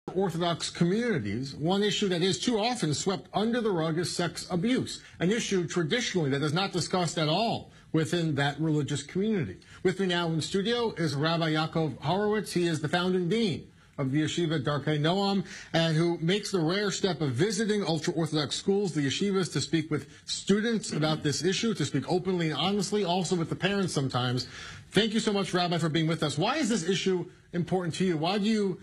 Orthodox communities, one issue that is too often swept under the rug is sex abuse, an issue traditionally that is not discussed at all within that religious community. With me now in studio is Rabbi Yakov Horowitz. He is the founding dean of the yeshiva Darkei Noam, and who makes the rare step of visiting ultra-Orthodox schools, the yeshivas, to speak with students about this issue, to speak openly and honestly, also with the parents sometimes. Thank you so much, Rabbi, for being with us. Why is this issue important to you? Why do you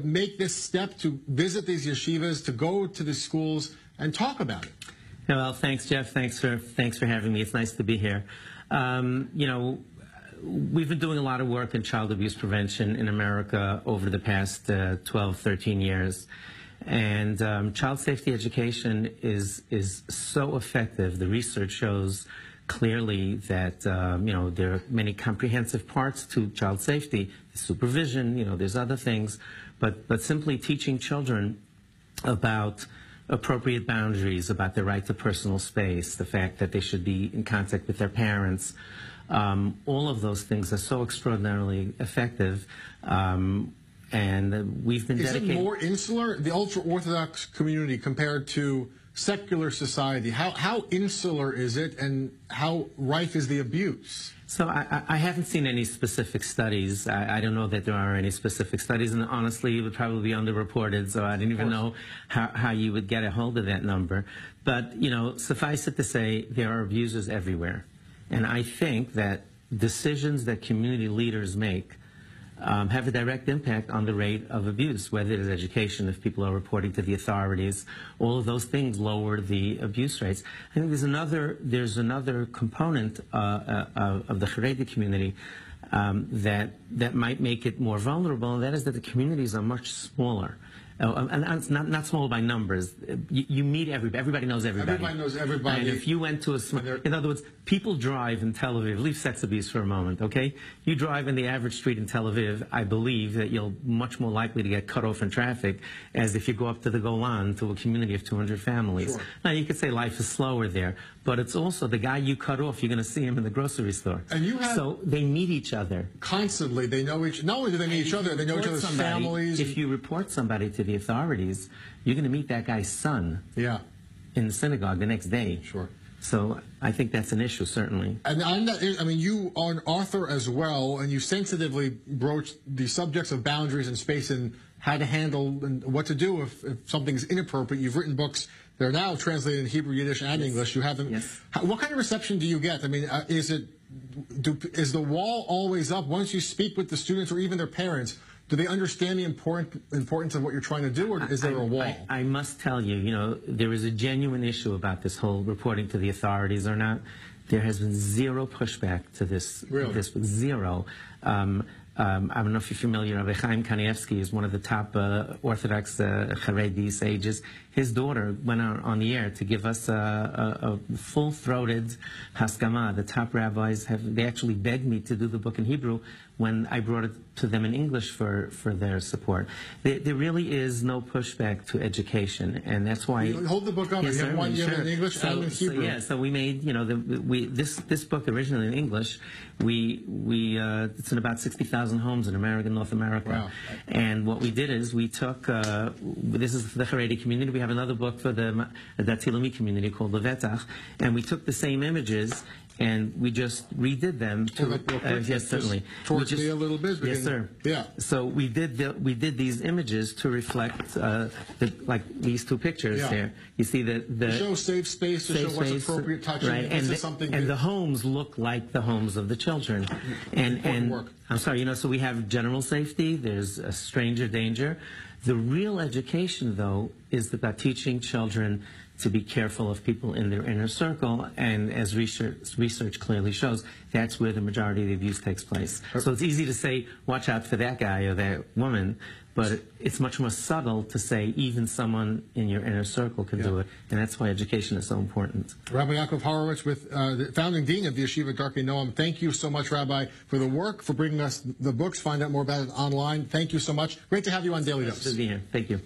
make this step to visit these yeshivas, to go to the schools and talk about it? Yeah, well, thanks, Jeff. Thanks for having me. It's nice to be here. We've been doing a lot of work in child abuse prevention in America over the past 12, 13 years. And child safety education is so effective. The research shows clearly that, there are many comprehensive parts to child safety, supervision, there's other things. But simply teaching children about appropriate boundaries, about their right to personal space, the fact that they should be in contact with their parents, all of those things are so extraordinarily effective, and we've been dedicated. Is it more insular, the ultra-Orthodox community, compared to secular society? How insular is it, and how rife is the abuse? So I haven't seen any specific studies. I don't know that there are any specific studies, and honestly, it would probably be underreported, so I didn't even know how you would get a hold of that number. But, suffice it to say, there are abusers everywhere. And I think that decisions that community leaders make have a direct impact on the rate of abuse, whether it is education, if people are reporting to the authorities. All of those things lower the abuse rates. I think there's another component of the Haredi community that might make it more vulnerable, and that is that the communities are much smaller. And it's not small by numbers. You meet everybody. Everybody knows everybody. Everybody knows everybody. And if you went to in other words, people drive in Tel Aviv. Leave sex abuse for a moment, okay? You drive in the average street in Tel Aviv, I believe that you're much more likely to get cut off in traffic as if you go up to the Golan, to a community of 200 families. Sure. Now, you could say life is slower there, but it's also the guy you cut off, you're going to see him in the grocery store. And so they meet each other. Constantly. They know not only do they meet each other, they know each other's families. If you report somebody to the authorities, you're going to meet that guy's son in the synagogue the next day. Sure. So I think that's an issue, certainly. And you are an author as well, and you sensitively broach the subjects of boundaries and space and how to handle and what to do if something's inappropriate. You've written books that are now translated in Hebrew, Yiddish, and English. You have them. Yes. What kind of reception do you get? I mean, is the wall always up once you speak with the students or even their parents? Do they understand the importance of what you're trying to do, or is there a wall? I must tell you, there is a genuine issue about this whole reporting to the authorities or not. There has been zero pushback to this. Really? Zero. I don't know if you're familiar. Rabbi Chaim Kanievsky is one of the top Orthodox Haredi sages. His daughter went out on the air to give us a full-throated haskama. The top rabbis they actually begged me to do the book in Hebrew when I brought it to them in English for their support. There really is no pushback to education, and that's why. Hold the book up. Yes, you have one in English and in Hebrew. So we made this book originally in English. It's in about 60,000 homes in America, North America. Wow. And what we did is we took this is for the Haredi community. We have another book for the Dati Leumi community called Levetach, and we took the same images and we just redid them. Yes, certainly. Torch me a little bit. Yes, sir. Yeah. So we did these images to reflect like these two pictures there. You see to show safe space, to show what's appropriate touching. Right. And the homes look like the homes of the children. And work. I'm sorry, so we have general safety. There's a stranger danger. The real education, though, is about teaching children to be careful of people in their inner circle, and as research clearly shows, that's where the majority of the abuse takes place. So it's easy to say, watch out for that guy or that woman, but it's much more subtle to say even someone in your inner circle can do it, and that's why education is so important. Rabbi Yakov Horowitz, with the founding dean of the yeshiva Darkei Noam, thank you so much, Rabbi, for the work, for bringing us the books. Find out more about it online. Thank you so much. Great to have you on Daily Dose. Good to be here. Thank you.